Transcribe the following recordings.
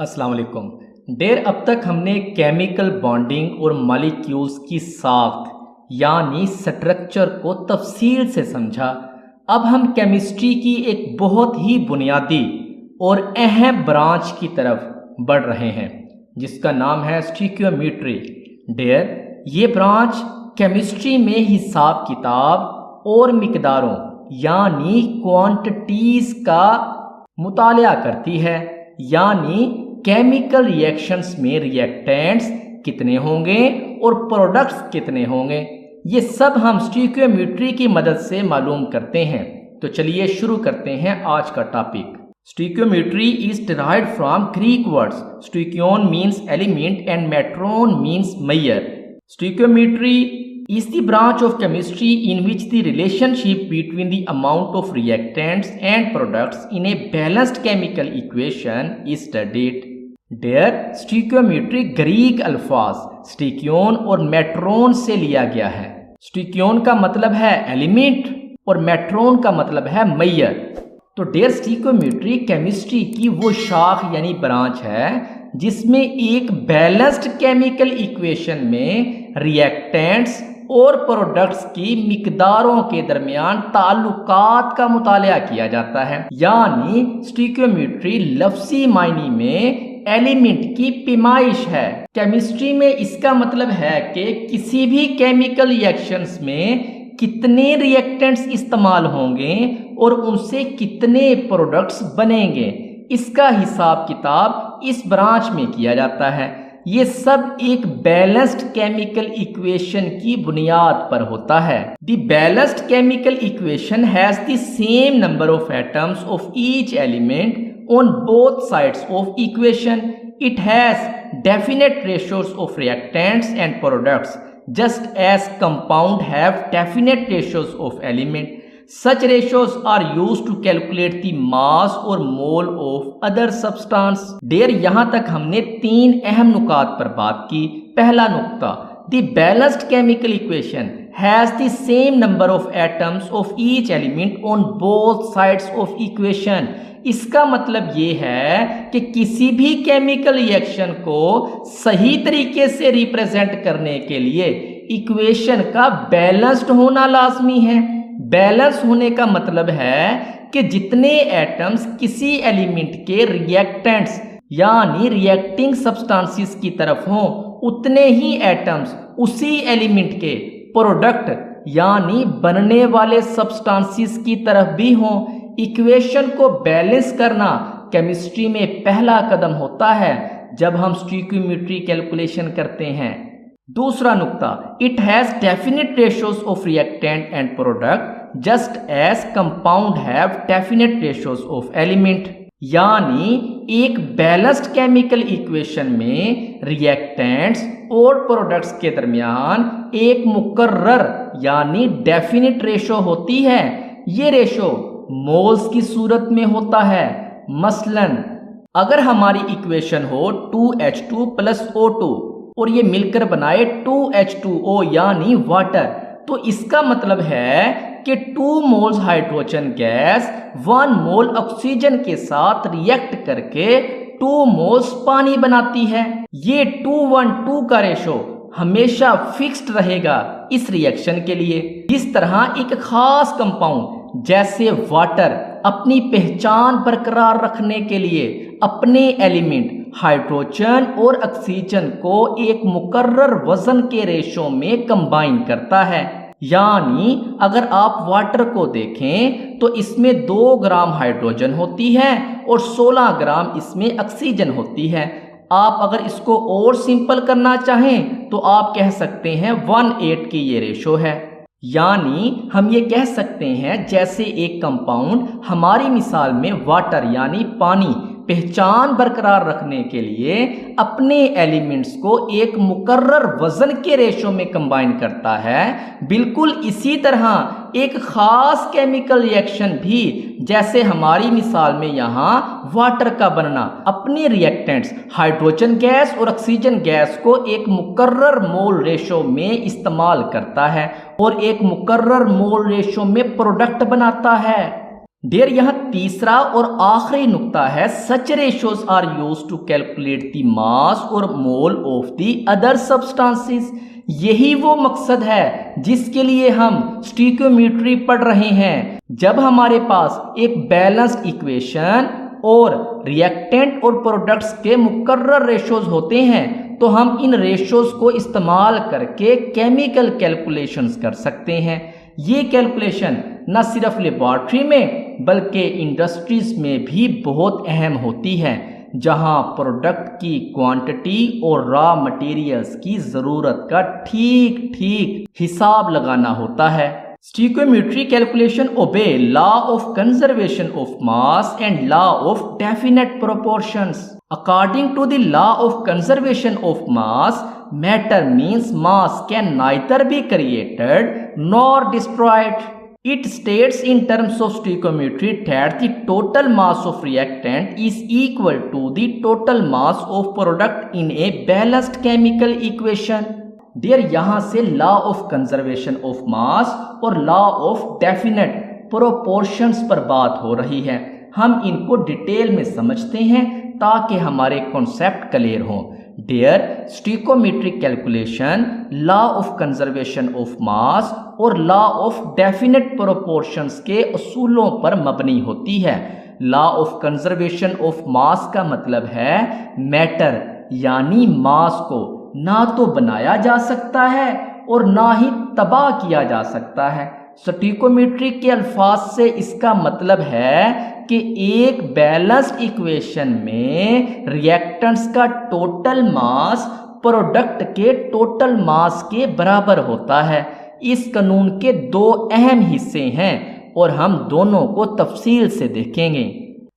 अस्सलाम वालेकुम। अब तक हमने केमिकल बॉन्डिंग और मॉलिक्यूल्स की साख्त यानी स्ट्रक्चर को तफसील से समझा। अब हम केमिस्ट्री की एक बहुत ही बुनियादी और अहम ब्रांच की तरफ बढ़ रहे हैं जिसका नाम है स्टिक्योमेट्री। ये ब्रांच केमिस्ट्री में हिसाब किताब और मिकदारों यानी क्वांटिटीज़ का मुतालिया करती है, यानी केमिकल रिएक्शंस में रिएक्टेंट्स कितने होंगे और प्रोडक्ट्स कितने होंगे, ये सब हम स्टिक्योमेट्री की मदद से मालूम करते हैं। तो चलिए शुरू करते हैं आज का topic. Stoichiometry is derived from Greek words. Stoicheion means element and metron means measure. Stoichiometry is the branch of chemistry in which the relationship between the amount of reactants and products in a balanced chemical equation is studied. Stoichiometry Greek अल्फाज stoicheion और matron से लिया गया है। स्टिक्योन का मतलब है element और मेट्रोन का मतलब है measure। तो स्टिक्योमेट्री केमिस्ट्री की वो शाख यानी ब्रांच है जिसमें एक बैलेंस्ड केमिकल इक्वेशन में रिएक्टेंट्स और प्रोडक्ट्स की मिकदारों के दरमियान ताल्लुकात का मुतालिया किया जाता है। यानी स्टिक्योमेट्री लफ्ज़ी मायने में एलिमेंट की पैमाइश है। केमिस्ट्री में इसका मतलब है कि किसी भी केमिकल रिएक्शंस में कितने रिएक्टेंट्स इस्तेमाल होंगे और उनसे कितने प्रोडक्ट्स बनेंगे, इसका हिसाब किताब इस ब्रांच में किया जाता है। ये सब एक बैलेंस्ड केमिकल इक्वेशन की बुनियाद पर होता है। The balanced chemical equation has the same number of atoms of each element on both sides of equation. It has definite ratios of reactants and products just as compound have definite ratios of element. Such ratios are used to calculate the mass or mole of other substance. यहाँ तक हमने 3 अहम नुकात पर बात की। पहला नुक्ता, the balanced chemical equation has the same number of atoms of each element on both sides of equation. इसका मतलब ये है कि किसी भी केमिकल रिएक्शन को सही तरीके से रिप्रेजेंट करने के लिए इक्वेशन का बैलेंस्ड होना लाजमी है। बैलेंस होने का मतलब है कि जितने एटम्स किसी एलिमेंट के रिएक्टेंट्स यानी रिएक्टिंग सब्सटेंसेस की तरफ हों, उतने ही एटम्स उसी एलिमेंट के प्रोडक्ट यानी बनने वाले सब्सटेंसेस की तरफ भी हों। इक्वेशन को बैलेंस करना केमिस्ट्री में पहला कदम होता है जब हम स्टिक्योमेट्री कैलकुलेशन करते हैं। दूसरा नुक्ता, it has definite ratios of reactant and product just as compound have definite ratios of element. यानी एक बैलेंस्ड केमिकल इक्वेशन में रिएक्टेंट्स और प्रोडक्ट्स के दरमियान एक मुकर्रर यानी डेफिनेट रेशो होती है। ये रेशो मोल्स की सूरत में होता है। मसलन अगर हमारी इक्वेशन हो 2H2 + O2 और ये मिलकर बनाए 2H2O यानी वाटर, तो इसका मतलब है कि 2 मोल्स हाइड्रोजन गैस 1 मोल ऑक्सीजन के साथ रिएक्ट करके 2 मोल्स पानी बनाती है। ये 2:1:2 का रेशो हमेशा फिक्स्ड रहेगा इस रिएक्शन के लिए। इस तरह एक खास कंपाउंड जैसे वाटर अपनी पहचान बरकरार रखने के लिए अपने एलिमेंट हाइड्रोजन और ऑक्सीजन को एक मुकर्रर वजन के रेशो में कंबाइन करता है। यानी अगर आप वाटर को देखें तो इसमें 2 ग्राम हाइड्रोजन होती है और 16 ग्राम इसमें ऑक्सीजन होती है। आप अगर इसको और सिंपल करना चाहें तो आप कह सकते हैं 1:8 की ये रेशो है। यानी हम ये कह सकते हैं जैसे एक कंपाउंड हमारी मिसाल में वाटर यानी पानी पहचान बरकरार रखने के लिए अपने एलिमेंट्स को एक मुकर्रर वजन के रेशो में कंबाइन करता है, बिल्कुल इसी तरह एक खास केमिकल रिएक्शन भी जैसे हमारी मिसाल में यहाँ वाटर का बनना अपने रिएक्टेंट्स हाइड्रोजन गैस और ऑक्सीजन गैस को एक मुकर्रर मोल रेशो में इस्तेमाल करता है और एक मुकर्रर मोल रेशो में प्रोडक्ट बनाता है। डियर यहाँ तीसरा और आखिरी नुक्ता है, such ratios are used to calculate the mass और mole of the other substances. यही वो मकसद है जिसके लिए हम स्टोइकियोमेट्री पढ़ रहे हैं। जब हमारे पास एक बैलेंस्ड इक्वेशन और रिएक्टेंट और प्रोडक्ट्स के मुकर्रर रेशोज होते हैं तो हम इन रेशोज को इस्तेमाल करके केमिकल कैलकुलेशंस कर सकते हैं। ये कैलकुलेशन न सिर्फ लेबॉर्ट्री में बल्कि इंडस्ट्रीज में भी बहुत अहम होती है, जहां प्रोडक्ट की क्वांटिटी और रॉ मटेरियल्स की ज़रूरत का ठीक ठीक हिसाब लगाना होता है। Stoichiometry calculation obey law of conservation of mass and law of definite proportions. According to the law of conservation of mass, matter means mass can neither be created nor destroyed. It states in terms of stoichiometry that the total mass of reactant is equal to the total mass of product in a balanced chemical equation. Dear, यहाँ से law of conservation of mass और law of definite proportions पर बात हो रही है। हम इनको डिटेल में समझते हैं ताकि हमारे कॉन्सेप्ट क्लियर हो। Dear, stoichiometric calculation law of conservation of mass और लॉ ऑफ डेफिनेट प्रोपोर्शंस के असूलों पर मबनी होती है। Law of conservation of mass का मतलब है मैटर यानी मास को ना तो बनाया जा सकता है और ना ही तबाह किया जा सकता है। स्टोइकियोमेट्री के अल्फाज से इसका मतलब है कि एक बैलेंस्ड इक्वेशन में रिएक्टेंट्स का टोटल मास प्रोडक्ट के टोटल मास के बराबर होता है। इस कानून के दो अहम हिस्से हैं और हम दोनों को तफसील से देखेंगे।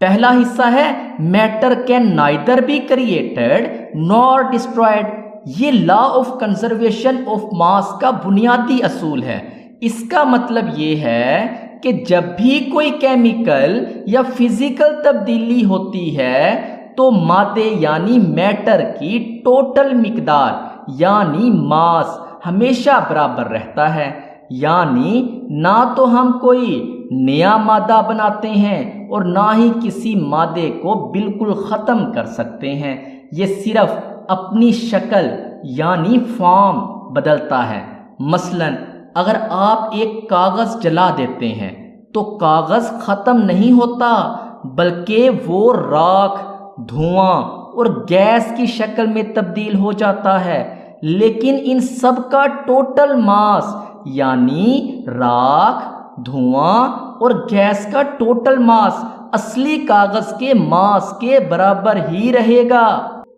पहला हिस्सा है matter can neither be created nor destroyed. ये law of conservation of mass का बुनियादी असूल है। इसका मतलब ये है कि जब भी कोई केमिकल या फिजिकल तब्दीली होती है तो मादे यानी मैटर की टोटल मिकदार यानी मास हमेशा बराबर रहता है। यानी ना तो हम कोई नया मादा बनाते हैं और ना ही किसी मादे को बिल्कुल ख़त्म कर सकते हैं। ये सिर्फ अपनी शक्ल यानी फॉर्म बदलता है। मसलन अगर आप एक कागज़ जला देते हैं तो कागज़ ख़त्म नहीं होता बल्कि वो राख, धुआं और गैस की शक्ल में तब्दील हो जाता है। लेकिन इन सब का टोटल मास यानी राख, धुआं और गैस का टोटल मास असली कागज़ के मास के बराबर ही रहेगा।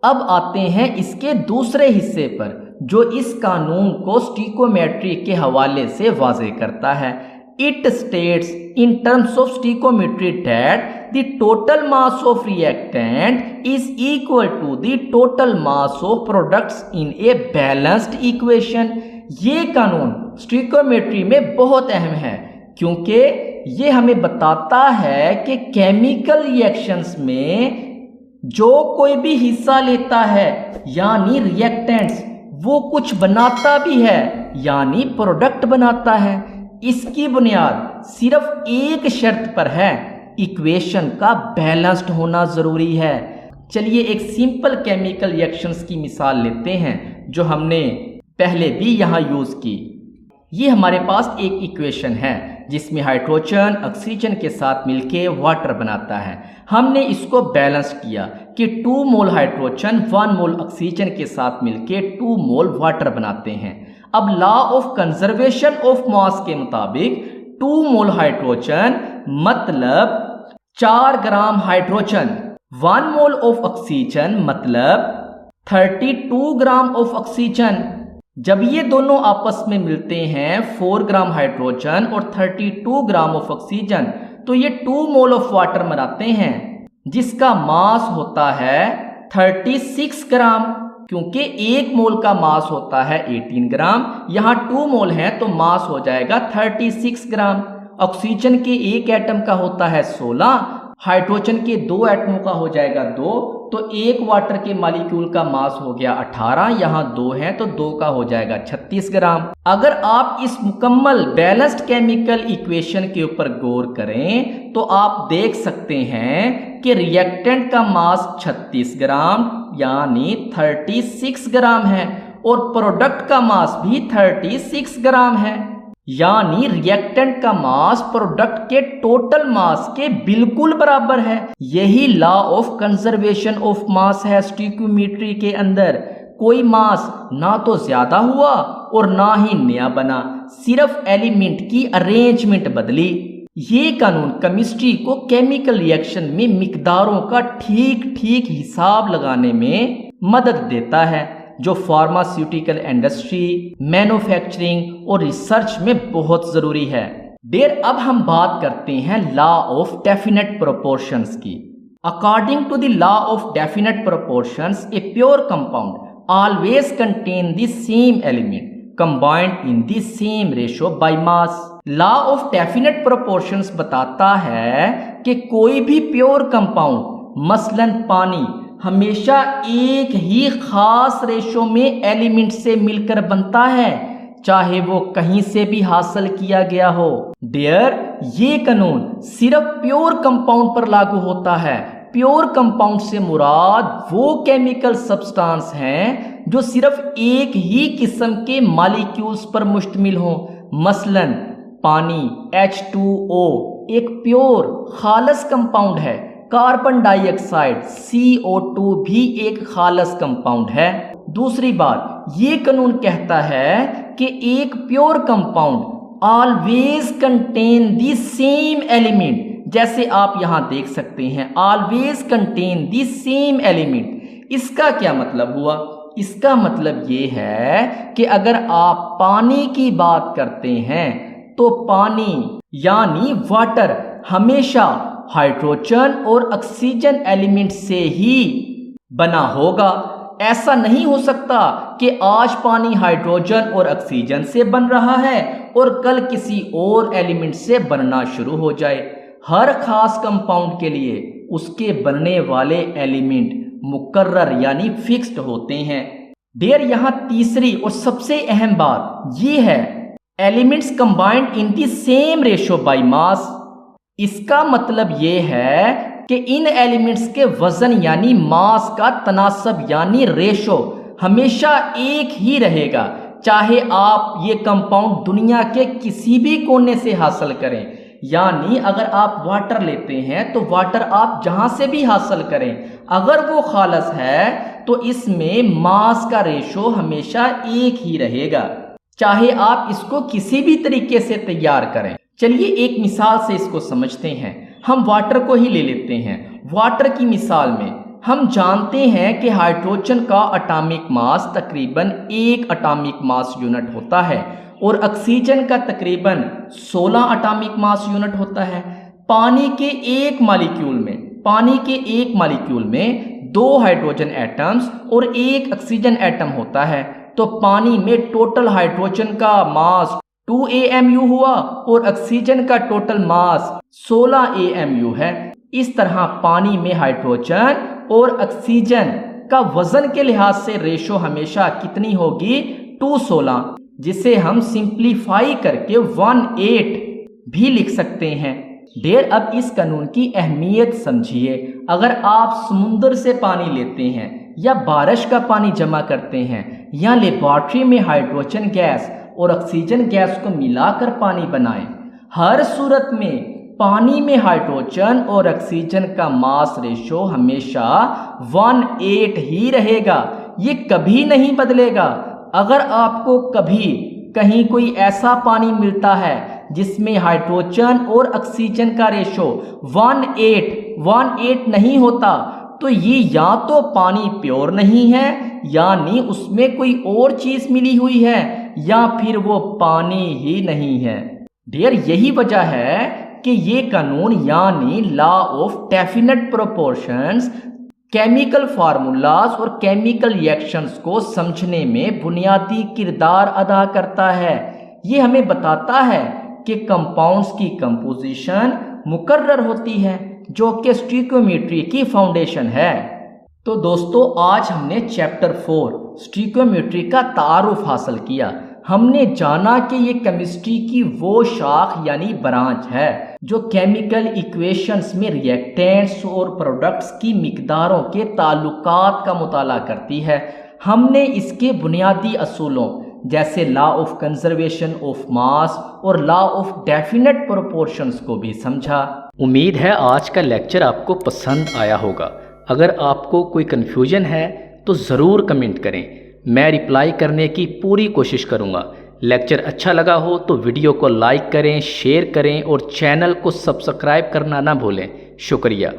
अब आते हैं इसके दूसरे हिस्से पर जो इस कानून को स्टोइकियोमेट्री के हवाले से वाज़े करता है। It states in terms of stoichiometry that the total mass of reactant is equal to the total mass of products in a balanced equation. ये कानून स्टोइकियोमेट्री में बहुत अहम है क्योंकि ये हमें बताता है कि केमिकल रिएक्शंस में जो कोई भी हिस्सा लेता है यानी रिएक्टेंट्स वो कुछ बनाता भी है यानी प्रोडक्ट बनाता है। इसकी बुनियाद सिर्फ एक शर्त पर है, इक्वेशन का बैलेंस्ड होना ज़रूरी है। चलिए एक सिंपल केमिकल रिएक्शंस की मिसाल लेते हैं जो हमने पहले भी यहाँ यूज़ की। ये हमारे पास एक इक्वेशन है जिसमें हाइड्रोजन ऑक्सीजन के साथ मिलके वाटर बनाता है। हमने इसको बैलेंस किया कि 2 मोल हाइड्रोजन 1 मोल ऑक्सीजन के साथ मिलके 2 मोल वाटर बनाते हैं। अब लॉ ऑफ कंजर्वेशन ऑफ मास के मुताबिक 2 मोल हाइड्रोजन मतलब 4 gram hydrogen, 1 mole of oxygen मतलब 32 ग्राम ऑफ ऑक्सीजन। जब ये दोनों आपस में मिलते हैं 4 ग्राम हाइड्रोजन और 32 ग्राम ऑफ ऑक्सीजन तो ये 2 मोल ऑफ वाटर बनाते हैं जिसका मास होता है 36 ग्राम। क्योंकि 1 मोल का मास होता है 18 ग्राम, यहाँ 2 मोल है तो मास हो जाएगा 36 ग्राम। ऑक्सीजन के एक एटम का होता है 16, हाइड्रोजन के 2 एटमों का हो जाएगा 2 तो एक वाटर के मॉलिक्यूल का मास हो गया 18, यहाँ 2 है तो 2 का हो जाएगा 36 ग्राम। अगर आप इस मुकम्मल बैलेंस्ड केमिकल इक्वेशन के ऊपर गौर करें तो आप देख सकते हैं कि रिएक्टेंट का मास 36 ग्राम यानी 36 ग्राम है और प्रोडक्ट का मास भी 36 ग्राम है, यानी रिएक्टेंट का मास प्रोडक्ट के टोटल मास के बिल्कुल बराबर है। यही लॉ ऑफ कंजर्वेशन ऑफ मास है स्टोइकियोमेट्री के अंदर। कोई मास ना तो ज्यादा हुआ और ना ही नया बना, सिर्फ एलिमेंट की अरेंजमेंट बदली। ये कानून केमिस्ट्री को केमिकल रिएक्शन में मिकदारों का ठीक ठीक हिसाब लगाने में मदद देता है, जो फार्मास्यूटिकल इंडस्ट्री, मैन्युफैक्चरिंग और रिसर्च में बहुत जरूरी है। डियर, अब हम बात करते हैं लॉ ऑफ डेफिनेट प्रोपोर्शंस की। According to the law of definite proportions, a pure compound always contain the same element combined in the same ratio by mass. Law of definite proportions बताता है कि कोई भी प्योर कंपाउंड, मसलन पानी, हमेशा एक ही खास रेशो में एलिमेंट से मिलकर बनता है, चाहे वो कहीं से भी हासिल किया गया हो। डियर, ये कानून सिर्फ प्योर कंपाउंड पर लागू होता है। प्योर कंपाउंड से मुराद वो केमिकल सब्सटेंस हैं जो सिर्फ एक ही किस्म के मॉलिक्यूल्स पर मुश्तमिल हो। मसलन पानी H2O एक प्योर खालस कंपाउंड है। कार्बन डाइऑक्साइड CO2 भी एक खालस कंपाउंड है। दूसरी बात, ये कानून कहता है कि एक pure compound always contain the same element. जैसे आप यहां देख सकते हैं, always contain the same element. इसका क्या मतलब हुआ? इसका मतलब ये है कि अगर आप पानी की बात करते हैं तो पानी यानी वाटर हमेशा हाइड्रोजन और ऑक्सीजन एलिमेंट से ही बना होगा। ऐसा नहीं हो सकता कि आज पानी हाइड्रोजन और ऑक्सीजन से बन रहा है और कल किसी और एलिमेंट से बनना शुरू हो जाए। हर खास कंपाउंड के लिए उसके बनने वाले एलिमेंट मुकर्रर यानी फिक्स्ड होते हैं। डियर, यहाँ तीसरी और सबसे अहम बात ये है, elements combined in the same ratio by मास। इसका मतलब ये है कि इन एलिमेंट्स के वजन यानी मास का तनासब यानी रेशो हमेशा एक ही रहेगा, चाहे आप ये कंपाउंड दुनिया के किसी भी कोने से हासिल करें। यानी अगर आप वाटर लेते हैं तो वाटर आप जहां से भी हासिल करें, अगर वो खालस है तो इसमें मास का रेशो हमेशा एक ही रहेगा, चाहे आप इसको किसी भी तरीके से तैयार करें। चलिए एक मिसाल से इसको समझते हैं। हम वाटर को ही ले लेते हैं। वाटर की मिसाल में हम जानते हैं कि हाइड्रोजन का एटॉमिक मास तकरीबन 1 एटॉमिक मास यूनिट होता है और ऑक्सीजन का तकरीबन 16 एटॉमिक मास यूनिट होता है। पानी के एक मॉलिक्यूल में 2 हाइड्रोजन एटम्स और 1 ऑक्सीजन एटम होता है, तो पानी में टोटल हाइड्रोजन का मास 2 AMU हुआ और ऑक्सीजन का टोटल मास 16 AMU है। इस तरह पानी में हाइड्रोजन और ऑक्सीजन का वजन के लिहाज से रेशो हमेशा कितनी होगी? 2:16, जिसे हम सिंप्लीफाई करके 1:8 भी लिख सकते हैं। डियर, अब इस कानून की अहमियत समझिए। अगर आप समुद्र से पानी लेते हैं या बारिश का पानी जमा करते हैं या लेबोरेटरी में हाइड्रोजन गैस और ऑक्सीजन गैस को मिलाकर पानी बनाएं, हर सूरत में पानी में हाइड्रोजन और ऑक्सीजन का मास रेशो हमेशा 1:8 ही रहेगा, ये कभी नहीं बदलेगा। अगर आपको कभी कहीं कोई ऐसा पानी मिलता है जिसमें हाइड्रोजन और ऑक्सीजन का रेशो 1:8 नहीं होता, तो ये या तो पानी प्योर नहीं है, यानी उसमें कोई और चीज मिली हुई है, या फिर वो पानी ही नहीं है। डियर, यही वजह है कि ये कानून यानी law of definite proportions chemical formulas और केमिकल रिएक्शंस को समझने में बुनियादी किरदार अदा करता है। ये हमें बताता है कि कंपाउंड्स की कंपोजिशन मुकर्रर होती है, जो कि स्टोइकियोमेट्री की फाउंडेशन है। तो दोस्तों आज हमने चैप्टर 4 स्टिकियोमेट्री का तारुफ हासिल किया। हमने जाना कि ये केमिस्ट्री की वो शाख यानी ब्रांच है जो केमिकल इक्वेशंस में रिएक्टेंट्स और प्रोडक्ट्स की मिकदारों के ताल्लुकात का मुताला करती है। हमने इसके बुनियादी असूलों जैसे law of conservation of mass और लॉ ऑफ डेफिनेट प्रोपोर्शंस को भी समझा। उम्मीद है आज का लेक्चर आपको पसंद आया होगा। अगर आपको कोई कन्फ्यूजन है तो ज़रूर कमेंट करें, मैं रिप्लाई करने की पूरी कोशिश करूँगा। लेक्चर अच्छा लगा हो तो वीडियो को लाइक करें, शेयर करें और चैनल को सब्सक्राइब करना ना भूलें। शुक्रिया।